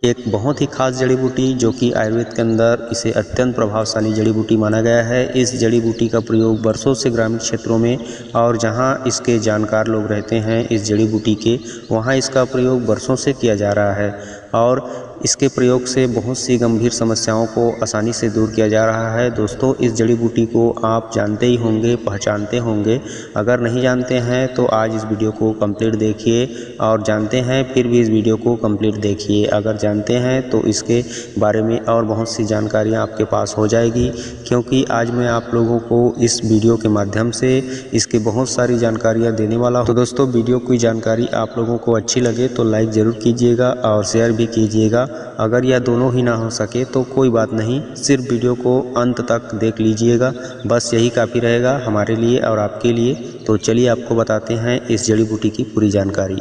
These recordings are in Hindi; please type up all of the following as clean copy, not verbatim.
एक बहुत ही खास जड़ी बूटी जो कि आयुर्वेद के अंदर इसे अत्यंत प्रभावशाली जड़ी बूटी माना गया है। इस जड़ी बूटी का प्रयोग वर्षों से ग्रामीण क्षेत्रों में और जहां इसके जानकार लोग रहते हैं इस जड़ी बूटी के, वहां इसका प्रयोग वर्षों से किया जा रहा है और इसके प्रयोग से बहुत सी गंभीर समस्याओं को आसानी से दूर किया जा रहा है। दोस्तों, इस जड़ी बूटी को आप जानते ही होंगे, पहचानते होंगे। अगर नहीं जानते हैं तो आज इस वीडियो को कंप्लीट देखिए, और जानते हैं फिर भी इस वीडियो को कंप्लीट देखिए। अगर जानते हैं तो इसके बारे में और बहुत सी जानकारियाँ आपके पास हो जाएगी, क्योंकि आज मैं आप लोगों को इस वीडियो के माध्यम से इसके बहुत सारी जानकारियाँ देने वाला हूँ। तो दोस्तों, वीडियो की जानकारी आप लोगों को अच्छी लगे तो लाइक ज़रूर कीजिएगा और शेयर भी कीजिएगा। अगर यह दोनों ही ना हो सके तो कोई बात नहीं, सिर्फ वीडियो को अंत तक देख लीजिएगा, बस यही काफ़ी रहेगा हमारे लिए और आपके लिए। तो चलिए आपको बताते हैं इस जड़ी बूटी की पूरी जानकारी।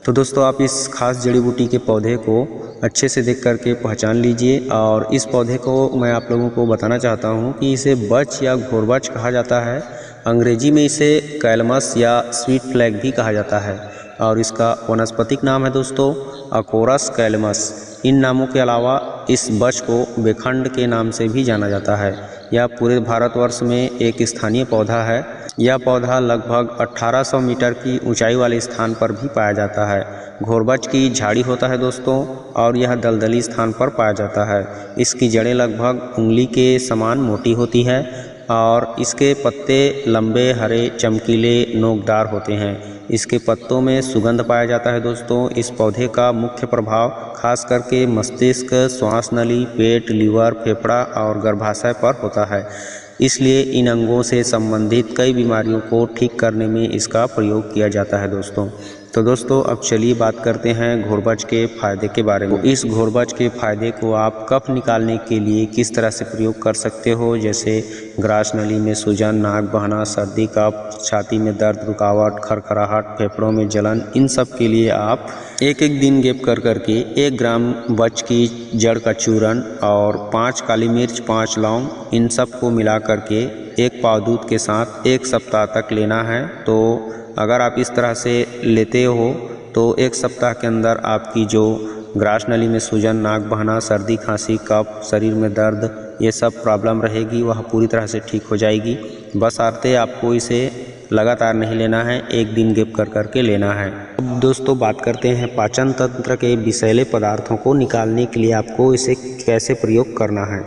तो दोस्तों, आप इस खास जड़ी बूटी के पौधे को अच्छे से देख करके पहचान लीजिए। और इस पौधे को मैं आप लोगों को बताना चाहता हूँ कि इसे बच या घोरबच कहा जाता है। अंग्रेजी में इसे कैलमस या स्वीट फ्लैग भी कहा जाता है और इसका वनस्पतिक नाम है दोस्तों अकोरस कैलमस। इन नामों के अलावा इस बच को बेखंड के नाम से भी जाना जाता है। यह पूरे भारतवर्ष में एक स्थानीय पौधा है। यह पौधा लगभग 1800 मीटर की ऊंचाई वाले स्थान पर भी पाया जाता है। घोरबच की झाड़ी होता है दोस्तों, और यह दलदली स्थान पर पाया जाता है। इसकी जड़ें लगभग उंगली के समान मोटी होती है और इसके पत्ते लंबे, हरे, चमकीले, नोकदार होते हैं। इसके पत्तों में सुगंध पाया जाता है दोस्तों। इस पौधे का मुख्य प्रभाव खास करके मस्तिष्क, श्वास नली, पेट, लीवर, फेफड़ा और गर्भाशय पर होता है। इसलिए इन अंगों से संबंधित कई बीमारियों को ठीक करने में इसका प्रयोग किया जाता है दोस्तों। तो दोस्तों, अब चलिए बात करते हैं घोरबच के फायदे के बारे में। इस घोरबच के फायदे को आप कफ निकालने के लिए किस तरह से प्रयोग कर सकते हो, जैसे ग्रास नली में सूजन, नाक बहना, सर्दी, कफ, छाती में दर्द, रुकावट, खरखराहट, फेफड़ों में जलन, इन सब के लिए आप एक दिन गैप कर करके 1 ग्राम बच की जड़ का चूर्ण और 5 काली मिर्च, 5 लौंग, इन सब को मिला करके 1 पाव दूध के साथ 1 सप्ताह तक लेना है। तो अगर आप इस तरह से लेते हो तो 1 सप्ताह के अंदर आपकी जो ग्रास नली में सूजन, नाक बहना, सर्दी, खांसी, कफ, शरीर में दर्द, ये सब प्रॉब्लम रहेगी वह पूरी तरह से ठीक हो जाएगी। बस आते आपको इसे लगातार नहीं लेना है, 1 दिन गैप कर करके लेना है। अब दोस्तों, बात करते हैं पाचन तंत्र के विषैले पदार्थों को निकालने के लिए आपको इसे कैसे प्रयोग करना है।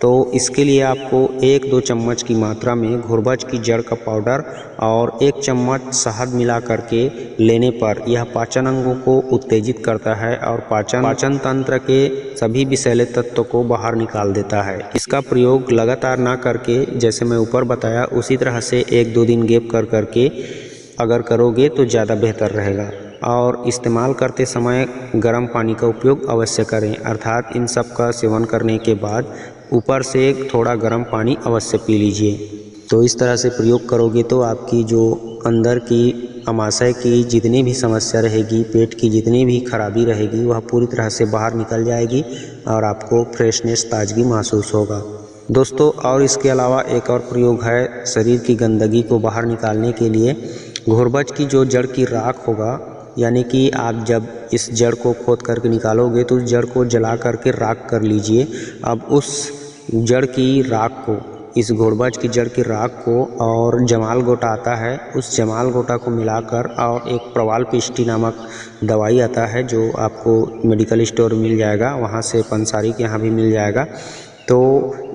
तो इसके लिए आपको 1-2 चम्मच की मात्रा में घोरबच की जड़ का पाउडर और 1 चम्मच शहद मिला करके लेने पर यह पाचन अंगों को उत्तेजित करता है और पाचन तंत्र के सभी विषैले तत्वों को बाहर निकाल देता है। इसका प्रयोग लगातार ना करके, जैसे मैं ऊपर बताया उसी तरह से 1-2 दिन गैप कर करके अगर करोगे तो ज़्यादा बेहतर रहेगा। और इस्तेमाल करते समय गर्म पानी का उपयोग अवश्य करें, अर्थात इन सब का सेवन करने के बाद ऊपर से थोड़ा गर्म पानी अवश्य पी लीजिए। तो इस तरह से प्रयोग करोगे तो आपकी जो अंदर की अमाशय की जितनी भी समस्या रहेगी, पेट की जितनी भी खराबी रहेगी, वह पूरी तरह से बाहर निकल जाएगी और आपको फ्रेशनेस, ताजगी महसूस होगा दोस्तों। और इसके अलावा एक और प्रयोग है शरीर की गंदगी को बाहर निकालने के लिए। घोरबच की जो जड़ की राख होगा, यानी कि आप जब इस जड़ को खोद करके निकालोगे तो उस जड़ को जला करके राख कर लीजिए। अब उस जड़ की राख को, इस घोरबच की जड़ की राख को और जमाल गोटा आता है, उस जमाल गोटा को मिलाकर, और एक प्रवाल पिष्टी नामक दवाई आता है जो आपको मेडिकल स्टोर मिल जाएगा, वहाँ से पंसारी के यहाँ भी मिल जाएगा। तो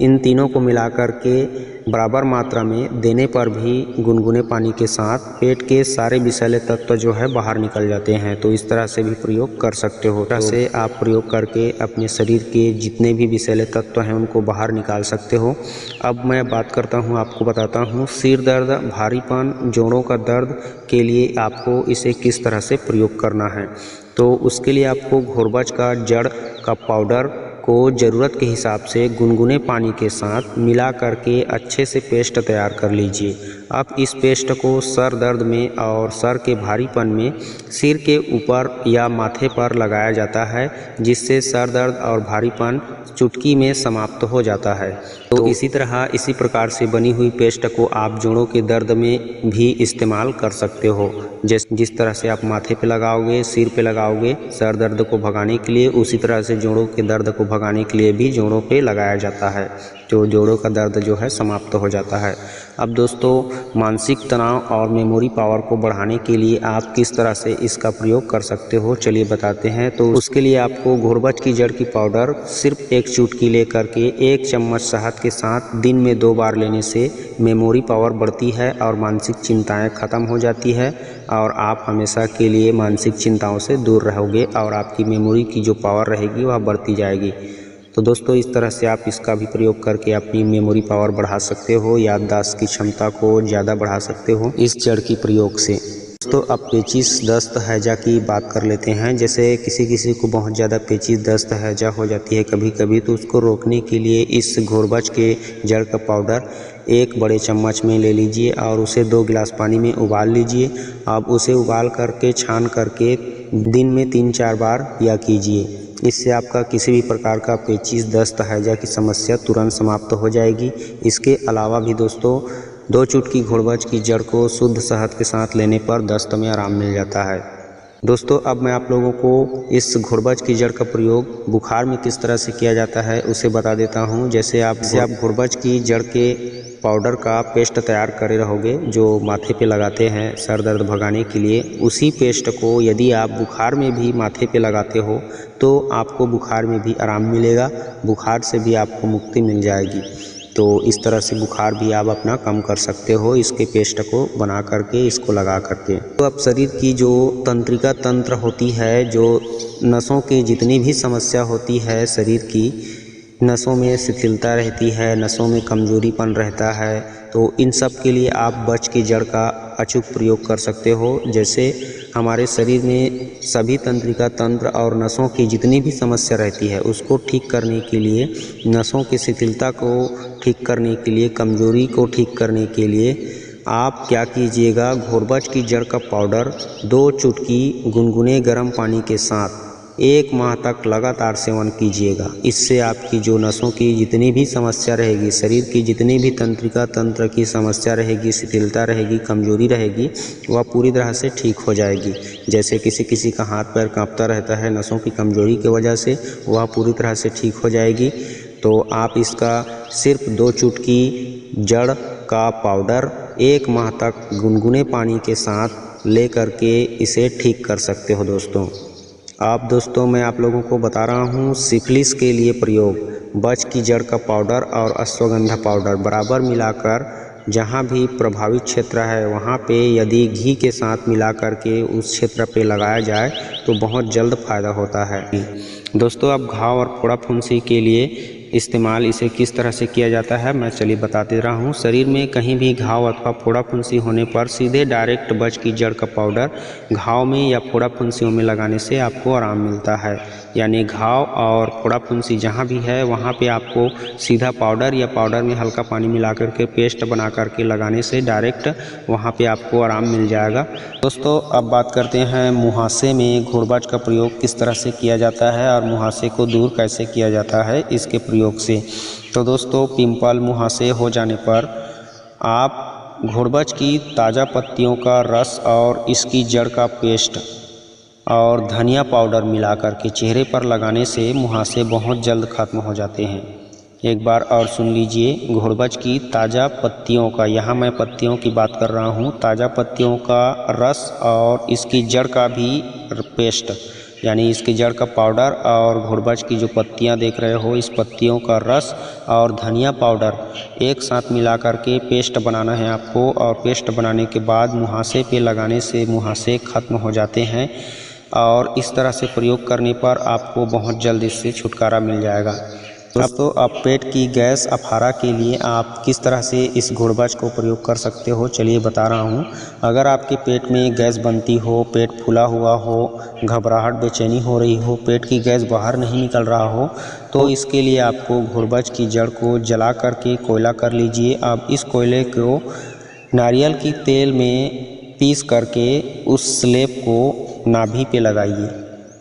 इन तीनों को मिलाकर के बराबर मात्रा में देने पर भी गुनगुने पानी के साथ पेट के सारे विषैले तत्व जो है बाहर निकल जाते हैं। तो इस तरह से भी प्रयोग कर सकते हो। तो से आप प्रयोग करके अपने शरीर के जितने भी विषैले तत्व हैं उनको बाहर निकाल सकते हो। अब मैं बात करता हूँ, आपको बताता हूँ सिर दर्द, भारीपन, जोड़ों का दर्द के लिए आपको इसे किस तरह से प्रयोग करना है। तो उसके लिए आपको घोरबच का जड़ का पाउडर को ज़रूरत के हिसाब से गुनगुने पानी के साथ मिला करके अच्छे से पेस्ट तैयार कर लीजिए। अब इस पेस्ट को सर दर्द में और सर के भारीपन में सिर के ऊपर या माथे पर लगाया जाता है, जिससे सर दर्द और भारीपन चुटकी में समाप्त हो जाता है। तो इसी प्रकार से बनी हुई पेस्ट को आप जोड़ों के दर्द में भी इस्तेमाल कर सकते हो। जिस तरह से आप माथे पे लगाओगे, सिर पे लगाओगे सर दर्द को भगाने के लिए, उसी तरह से जोड़ों के दर्द को भगाने के लिए भी जोड़ों पे लगाया जाता है, तो जोड़ों का दर्द जो है समाप्त हो जाता है। अब दोस्तों, मानसिक तनाव और मेमोरी पावर को बढ़ाने के लिए आप किस तरह से इसका प्रयोग कर सकते हो, चलिए बताते हैं। तो उसके लिए आपको घोड़बच की जड़ की पाउडर सिर्फ 1 चुटकी लेकर के 1 चम्मच शहद के साथ दिन में 2 बार लेने से मेमोरी पावर बढ़ती है और मानसिक चिंताएं खत्म हो जाती है और आप हमेशा के लिए मानसिक चिंताओं से दूर रहोगे और आपकी मेमोरी की जो पावर रहेगी वह बढ़ती जाएगी। तो दोस्तों, इस तरह से आप इसका भी प्रयोग करके अपनी मेमोरी पावर बढ़ा सकते हो, याददाश्त की क्षमता को ज़्यादा बढ़ा सकते हो इस जड़ की प्रयोग से। दोस्तों, अब पेचिश, दस्त, हैजा की बात कर लेते हैं। जैसे किसी को बहुत ज़्यादा पेचिश, दस्त, हैजा हो जाती है कभी कभी, तो उसको रोकने के लिए इस घोड़बच के जड़ का पाउडर 1 बड़े चम्मच में ले लीजिए और उसे 2 गिलास पानी में उबाल लीजिए। आप उसे उबाल करके छान करके दिन में 3-4 बार पिया कीजिए। इससे आपका किसी भी प्रकार का पेचिश, दस्त, हैजा की समस्या तुरंत समाप्त हो जाएगी। इसके अलावा भी दोस्तों, 2 चुटकी घोड़बच की जड़ को शुद्ध शहद के साथ लेने पर दस्त में आराम मिल जाता है। दोस्तों, अब मैं आप लोगों को इस घोड़बच की जड़ का प्रयोग बुखार में किस तरह से किया जाता है उसे बता देता हूं। जैसे आप घोड़बच की जड़ के पाउडर का पेस्ट तैयार करे रहोगे, जो माथे पे लगाते हैं सर दर्द भगाने के लिए, उसी पेस्ट को यदि आप बुखार में भी माथे पे लगाते हो तो आपको बुखार में भी आराम मिलेगा, बुखार से भी आपको मुक्ति मिल जाएगी। तो इस तरह से बुखार भी आप अपना कम कर सकते हो इसके पेस्ट को बना करके, इसको लगा करके। तो अब शरीर की जो तंत्रिका तंत्र होती है, जो नसों की जितनी भी समस्या होती है शरीर की, नसों में शिथिलता रहती है, नसों में कमजोरीपन रहता है, तो इन सब के लिए आप बच की जड़ का अचूक प्रयोग कर सकते हो। जैसे हमारे शरीर में सभी तंत्रिका तंत्र और नसों की जितनी भी समस्या रहती है उसको ठीक करने के लिए, नसों की शिथिलता को ठीक करने के लिए, कमजोरी को ठीक करने के लिए आप क्या कीजिएगा, घोड़बच की जड़ का पाउडर 2 चुटकी गुनगुने गर्म पानी के साथ 1 माह तक लगातार सेवन कीजिएगा। इससे आपकी जो नसों की जितनी भी समस्या रहेगी, शरीर की जितनी भी तंत्रिका तंत्र की समस्या रहेगी, शिथिलता रहेगी, कमजोरी रहेगी, वह पूरी तरह से ठीक हो जाएगी। जैसे किसी का हाथ पैर कांपता रहता है नसों की कमजोरी की वजह से, वह पूरी तरह से ठीक हो जाएगी। तो आप इसका सिर्फ 2 चुटकी जड़ का पाउडर 1 माह तक गुनगुने पानी के साथ ले करके इसे ठीक कर सकते हो दोस्तों। अब दोस्तों, मैं आप लोगों को बता रहा हूँ सिफिलिस के लिए प्रयोग। बच की जड़ का पाउडर और अश्वगंधा पाउडर बराबर मिलाकर जहाँ भी प्रभावित क्षेत्र है वहाँ पे यदि घी के साथ मिला करके उस क्षेत्र पे लगाया जाए तो बहुत जल्द फ़ायदा होता है। दोस्तों, अब घाव और फोड़ा फुंसी के लिए इस्तेमाल इसे किस तरह से किया जाता है मैं चलिए बता दे रहा हूँ। शरीर में कहीं भी घाव अथवा फोड़ा फुंसी होने पर सीधे डायरेक्ट बच की जड़ का पाउडर घाव में या फोड़ा फुंसियों में लगाने से आपको आराम मिलता है। यानी घाव और फोड़ा फुंसी जहाँ भी है वहाँ पे आपको सीधा पाउडर या पाउडर में हल्का पानी मिला करके पेस्ट बना करके लगाने से डायरेक्ट वहाँ पे आपको आराम मिल जाएगा। दोस्तों, अब बात करते हैं मुहासे में घोड़बच का प्रयोग किस तरह से किया जाता है और मुहासे को दूर कैसे किया जाता है इसके प्रयोग से। तो दोस्तों, पिंपल, मुहासे हो जाने पर आप घोड़बच की ताज़ा पत्तियों का रस और इसकी जड़ का पेस्ट और धनिया पाउडर मिलाकर के चेहरे पर लगाने से मुहासे बहुत जल्द खत्म हो जाते हैं। एक बार और सुन लीजिए, घोड़बच की ताज़ा पत्तियों का, यहाँ मैं पत्तियों की बात कर रहा हूँ, ताज़ा पत्तियों का रस और इसकी जड़ का भी पेस्ट, यानी इसकी जड़ का पाउडर और घोड़बच की जो पत्तियाँ देख रहे हो इस पत्तियों का रस और धनिया पाउडर एक साथ मिला करके पेस्ट बनाना है आपको। और पेस्ट बनाने के बाद मुहासे पे लगाने से मुहासे खत्म हो जाते हैं और इस तरह से प्रयोग करने पर आपको बहुत जल्द इससे छुटकारा मिल जाएगा। दोस्तों अब पेट की गैस अपहारा के लिए आप किस तरह से इस घोड़बच को प्रयोग कर सकते हो चलिए बता रहा हूँ। अगर आपके पेट में गैस बनती हो, पेट फूला हुआ हो, घबराहट बेचैनी हो रही हो, पेट की गैस बाहर नहीं निकल रहा हो, तो इसके लिए आपको घोड़बच की जड़ को जला करके कोयला कर लीजिए। अब इस कोयले को नारियल की तेल में पीस करके उस स्लेब को नाभि पे लगाइए,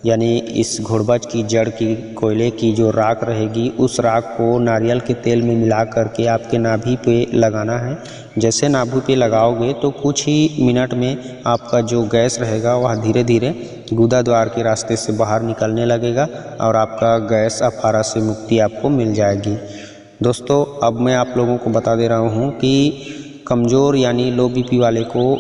यानी इस घोड़बच की जड़ की कोयले की जो राख रहेगी उस राख को नारियल के तेल में मिला करके आपके नाभि पे लगाना है। जैसे नाभि पे लगाओगे तो कुछ ही मिनट में आपका जो गैस रहेगा वह धीरे धीरे गुदा द्वार के रास्ते से बाहर निकलने लगेगा और आपका गैस अपहारा से मुक्ति आपको मिल जाएगी। दोस्तों अब मैं आप लोगों को बता दे रहा हूँ कि कमज़ोर यानी लो बीपी वाले को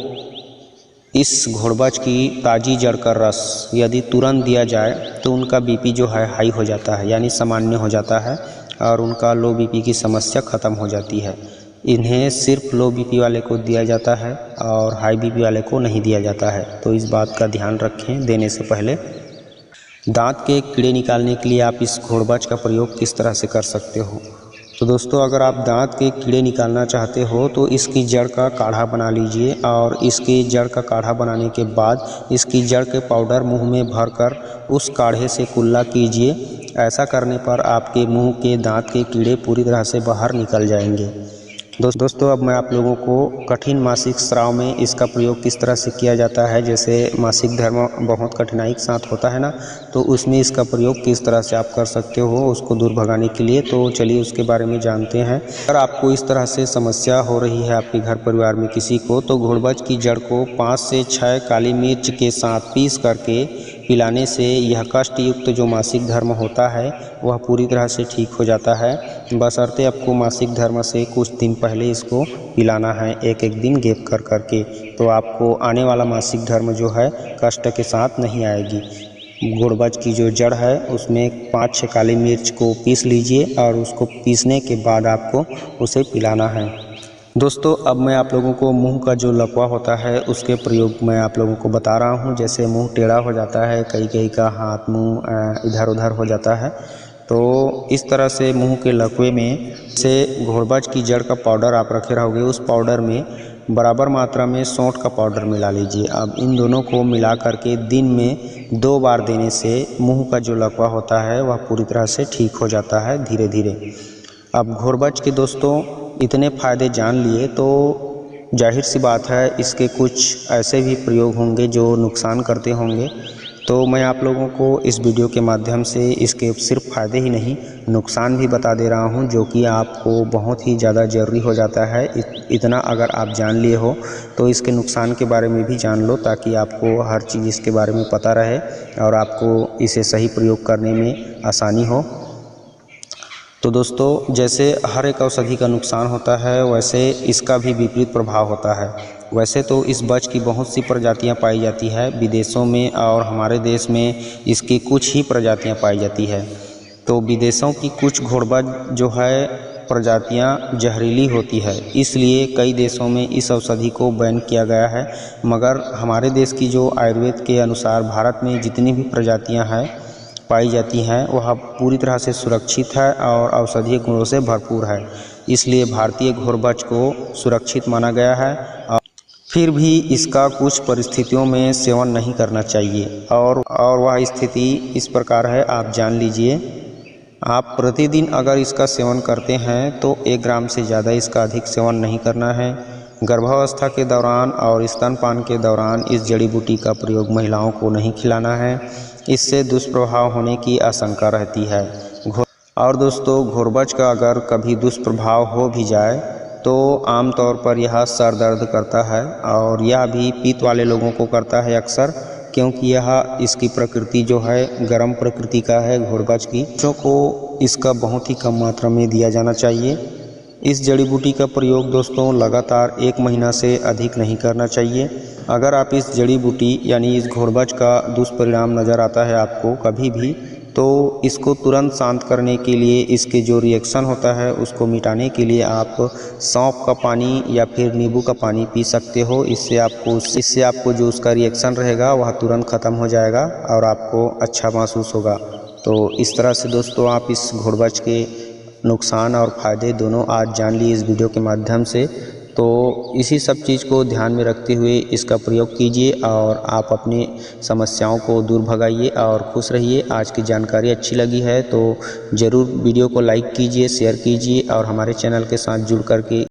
इस घोड़बच की ताज़ी जड़ का रस यदि तुरंत दिया जाए तो उनका बीपी जो है हाई हो जाता है, यानी सामान्य हो जाता है और उनका लो बीपी की समस्या ख़त्म हो जाती है। इन्हें सिर्फ लो बीपी वाले को दिया जाता है और हाई बीपी वाले को नहीं दिया जाता है, तो इस बात का ध्यान रखें देने से पहले। दांत के कीड़े निकालने के लिए आप इस घोड़बच का प्रयोग किस तरह से कर सकते हो। तो दोस्तों अगर आप दांत के कीड़े निकालना चाहते हो तो इसकी जड़ का काढ़ा बना लीजिए और इसकी जड़ का काढ़ा बनाने के बाद इसकी जड़ के पाउडर मुंह में भरकर उस काढ़े से कुल्ला कीजिए। ऐसा करने पर आपके मुंह के दांत के कीड़े पूरी तरह से बाहर निकल जाएंगे। दोस्तों अब मैं आप लोगों को कठिन मासिक स्राव में इसका प्रयोग किस तरह से किया जाता है, जैसे मासिक धर्म बहुत कठिनाई के साथ होता है ना, तो उसमें इसका प्रयोग किस तरह से आप कर सकते हो उसको दूर भगाने के लिए, तो चलिए उसके बारे में जानते हैं। अगर आपको इस तरह से समस्या हो रही है आपके घर परिवार में किसी को, तो घोड़बच की जड़ को 5 से 6 काली मिर्च के साथ पीस करके पिलाने से यह कष्ट युक्त जो मासिक धर्म होता है वह पूरी तरह से ठीक हो जाता है। बशर्ते आपको मासिक धर्म से कुछ दिन पहले इसको पिलाना है, एक एक दिन गैप कर करके, तो आपको आने वाला मासिक धर्म जो है कष्ट के साथ नहीं आएगी। घोड़बच की जो जड़ है उसमें 5-6 काली मिर्च को पीस लीजिए और उसको पीसने के बाद आपको उसे पिलाना है। दोस्तों अब मैं आप लोगों को मुंह का जो लकवा होता है उसके प्रयोग मैं आप लोगों को बता रहा हूं। जैसे मुंह टेढ़ा हो जाता है, कई कई का हाथ मुंह इधर उधर हो जाता है, तो इस तरह से मुंह के लकवे में से घोड़बच की जड़ का पाउडर आप रखे रहोगे, उस पाउडर में बराबर मात्रा में सौंठ का पाउडर मिला लीजिए। अब इन दोनों को मिला करके दिन में 2 बार देने से मुंह का जो लकवा होता है वह पूरी तरह से ठीक हो जाता है धीरे धीरे। अब घोड़बच के दोस्तों इतने फ़ायदे जान लिए तो जाहिर सी बात है इसके कुछ ऐसे भी प्रयोग होंगे जो नुकसान करते होंगे, तो मैं आप लोगों को इस वीडियो के माध्यम से इसके सिर्फ फ़ायदे ही नहीं नुकसान भी बता दे रहा हूं, जो कि आपको बहुत ही ज़्यादा ज़रूरी हो जाता है। इतना अगर आप जान लिए हो तो इसके नुकसान के बारे में भी जान लो, ताकि आपको हर चीज़ इसके बारे में पता रहे और आपको इसे सही प्रयोग करने में आसानी हो। तो दोस्तों जैसे हर एक औषधि का नुकसान होता है वैसे इसका भी विपरीत प्रभाव होता है। वैसे तो इस बच की बहुत सी प्रजातियां पाई जाती है विदेशों में, और हमारे देश में इसकी कुछ ही प्रजातियां पाई जाती है। तो विदेशों की कुछ घोड़बच जो है प्रजातियां जहरीली होती है, इसलिए कई देशों में इस औषधि को बैन किया गया है। मगर हमारे देश की जो आयुर्वेद के अनुसार भारत में जितनी भी प्रजातियाँ हैं पाई जाती हैं वह पूरी तरह से सुरक्षित है और औषधीय गुणों से भरपूर है, इसलिए भारतीय घोड़बच को सुरक्षित माना गया है। और फिर भी इसका कुछ परिस्थितियों में सेवन नहीं करना चाहिए, और वह स्थिति इस प्रकार है, आप जान लीजिए। आप प्रतिदिन अगर इसका सेवन करते हैं तो 1 ग्राम से ज़्यादा इसका अधिक सेवन नहीं करना है। गर्भावस्था के दौरान और स्तनपान के दौरान इस जड़ी बूटी का प्रयोग महिलाओं को नहीं खिलाना है, इससे दुष्प्रभाव होने की आशंका रहती है। और दोस्तों घोड़बच का अगर कभी दुष्प्रभाव हो भी जाए तो आमतौर पर यह सर दर्द करता है, और यह भी पित्त वाले लोगों को करता है अक्सर, क्योंकि यह इसकी प्रकृति जो है गर्म प्रकृति का है घोड़बच की। बच्चों को इसका बहुत ही कम मात्रा में दिया जाना चाहिए। इस जड़ी बूटी का प्रयोग दोस्तों लगातार 1 महीना से अधिक नहीं करना चाहिए। अगर आप इस जड़ी बूटी यानी इस घोड़बच का दुष्परिणाम नज़र आता है आपको कभी भी, तो इसको तुरंत शांत करने के लिए, इसके जो रिएक्शन होता है उसको मिटाने के लिए आप सौंफ का पानी या फिर नींबू का पानी पी सकते हो। इससे आपको जो उसका रिएक्शन रहेगा वह तुरंत ख़त्म हो जाएगा और आपको अच्छा महसूस होगा। तो इस तरह से दोस्तों आप इस घोड़बच के नुकसान और फ़ायदे दोनों आज जान लिए इस वीडियो के माध्यम से। तो इसी सब चीज़ को ध्यान में रखते हुए इसका प्रयोग कीजिए और आप अपनी समस्याओं को दूर भगाइए और खुश रहिए। आज की जानकारी अच्छी लगी है तो ज़रूर वीडियो को लाइक कीजिए, शेयर कीजिए और हमारे चैनल के साथ जुड़ कर के